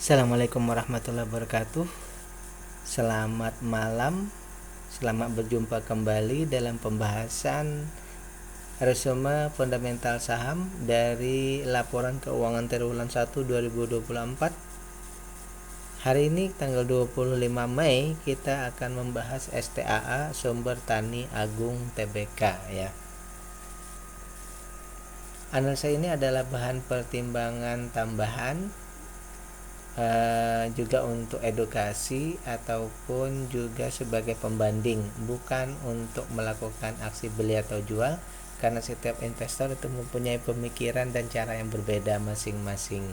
Assalamualaikum warahmatullahi wabarakatuh. Selamat malam. Selamat berjumpa kembali dalam pembahasan resume fundamental saham dari laporan keuangan triwulan 1 2024. Hari ini tanggal 25 Mei kita akan membahas STAA Sumber Tani Agung Tbk ya. Analisa ini adalah bahan pertimbangan tambahan juga untuk edukasi ataupun juga sebagai pembanding, bukan untuk melakukan aksi beli atau jual, karena setiap investor itu mempunyai pemikiran dan cara yang berbeda masing-masing.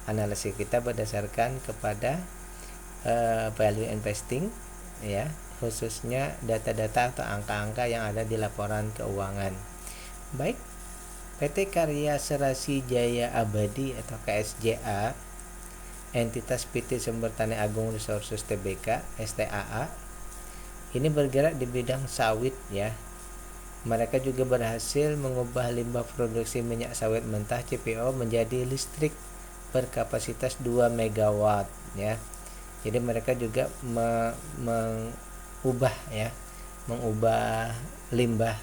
Analisis kita berdasarkan kepada value investing ya, khususnya data-data atau angka-angka yang ada di laporan keuangan. Baik, PT Karya Serasi Jaya Abadi atau KSJA, entitas PT Sumber Tani Agung Resources Tbk STAA, ini bergerak di bidang sawit ya. Mereka juga berhasil mengubah limbah produksi minyak sawit mentah CPO menjadi listrik berkapasitas 2 MW ya. Jadi mereka juga mengubah limbah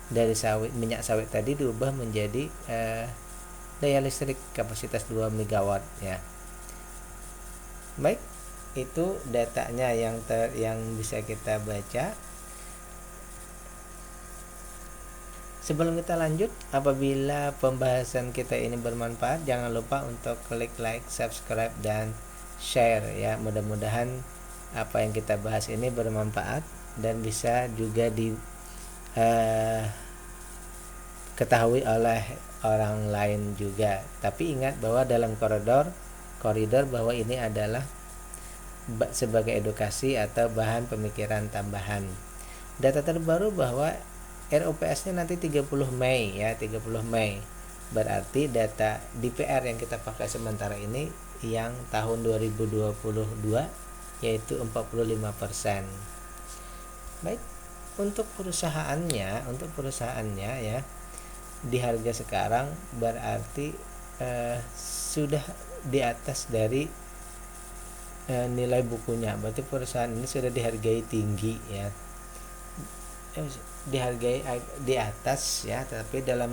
dari minyak sawit tadi diubah menjadi daya listrik kapasitas 2 MW ya. Baik, itu datanya yang bisa kita baca. Sebelum kita lanjut, apabila pembahasan kita ini bermanfaat, jangan lupa untuk klik like, subscribe, dan share ya. Mudah-mudahan apa yang kita bahas ini bermanfaat dan bisa juga diketahui oleh orang lain juga. Tapi ingat bahwa dalam koridor bahwa ini adalah sebagai edukasi atau bahan pemikiran tambahan. Data terbaru bahwa ROPS-nya nanti 30 Mei ya, 30 Mei. Berarti data DPR yang kita pakai sementara ini yang tahun 2022 yaitu 45%. Baik, untuk perusahaannya ya, di harga sekarang berarti sudah di atas dari nilai bukunya. Berarti perusahaan ini sudah dihargai tinggi ya, dihargai di atas ya, tapi dalam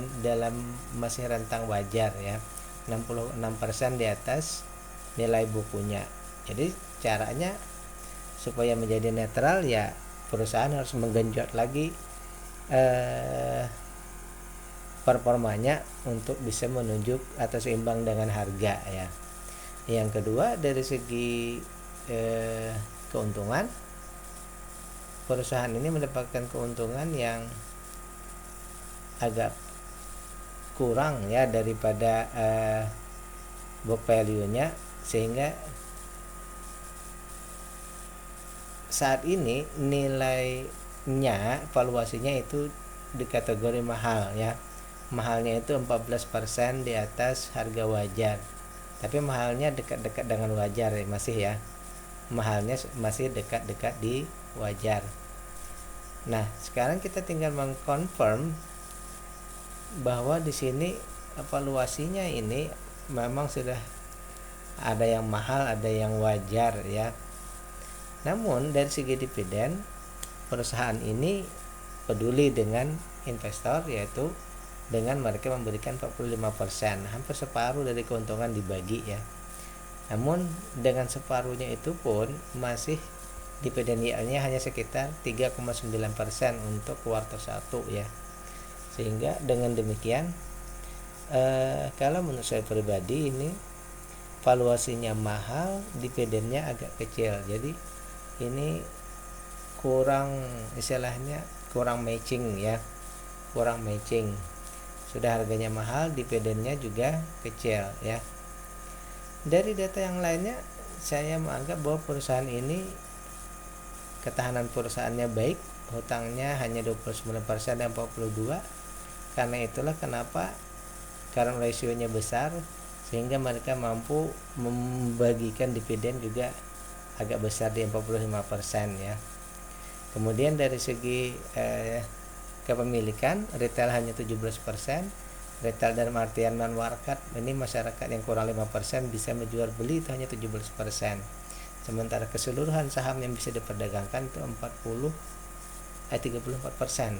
masih rentang wajar ya, 66% di atas nilai bukunya. Jadi caranya supaya menjadi netral ya, perusahaan harus menggenjot lagi performanya untuk bisa menuju atau seimbang dengan harga ya. Yang kedua, dari segi keuntungan, perusahaan ini mendapatkan keuntungan yang agak kurang ya daripada book value-nya, sehingga saat ini nilainya, valuasinya itu di kategori mahal ya. Mahalnya itu 14% di atas harga wajar. Tapi mahalnya dekat-dekat dengan wajar ya, masih ya. Mahalnya masih dekat-dekat di wajar. Nah, sekarang kita tinggal mengkonfirm bahwa di sini valuasinya ini memang sudah ada yang mahal, ada yang wajar ya. Namun dari segi dividen, perusahaan ini peduli dengan investor, yaitu dengan mereka memberikan 45%, hampir separuh dari keuntungan dibagi ya. Namun dengan separuhnya itu pun masih dividen yield-nya hanya sekitar 3,9% untuk kuartal 1 ya. Sehingga dengan demikian kalau menurut saya pribadi ini valuasinya mahal, dividennya agak kecil. Jadi ini kurang, istilahnya kurang matching ya. Kurang matching. Sudah harganya mahal, dividennya juga kecil ya. Dari data yang lainnya, saya menganggap bahwa perusahaan ini ketahanan perusahaannya baik, hutangnya hanya 29% dan 42%. Karena itulah kenapa current ratio-nya besar, sehingga mereka mampu membagikan dividen juga agak besar di 45% ya. Kemudian dari segi kepemilikan, retail hanya 17%, Retail dalam artian non warkat, ini masyarakat yang kurang 5% bisa menjual beli itu hanya 17%. Sementara keseluruhan saham yang bisa diperdagangkan itu 34%.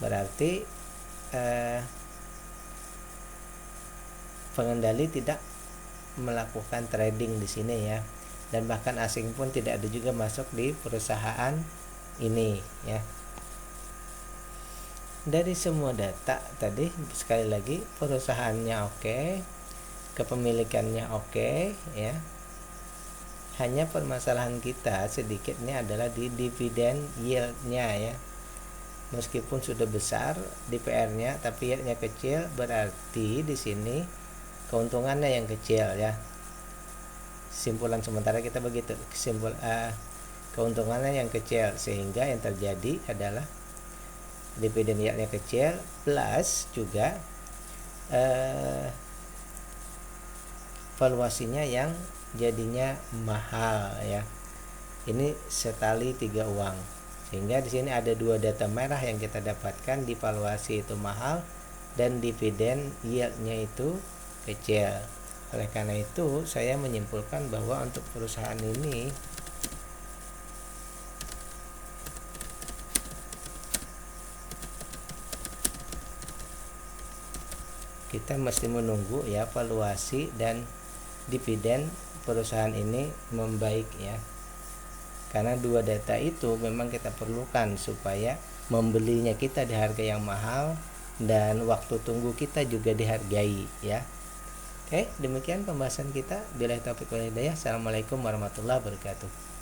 Berarti pengendali tidak melakukan trading di sini ya, dan bahkan asing pun tidak ada juga masuk di perusahaan ini ya. Dari semua data tadi, sekali lagi perusahaannya oke, kepemilikannya oke ya. Hanya permasalahan kita sedikitnya adalah di dividen yield-nya ya. Meskipun sudah besar DPR-nya tapi yield-nya kecil, berarti di sini keuntungannya yang kecil ya. Simpulan sementara kita begitu, keuntungannya yang kecil, sehingga yang terjadi adalah dividen yield-nya kecil plus juga valuasinya yang jadinya mahal ya. Ini setali 3 uang. Sehingga di sini ada 2 data merah yang kita dapatkan, di valuasi itu mahal dan dividen yield-nya itu kecil. Oleh karena itu saya menyimpulkan bahwa untuk perusahaan ini kita mesti menunggu ya valuasi dan dividen perusahaan ini membaik ya. Karena 2 data itu memang kita perlukan supaya membelinya kita di harga yang mahal dan waktu tunggu kita juga dihargai ya. Oke, demikian pembahasan kita. Billahi taufiq wal hidayah. Assalamualaikum warahmatullahi wabarakatuh.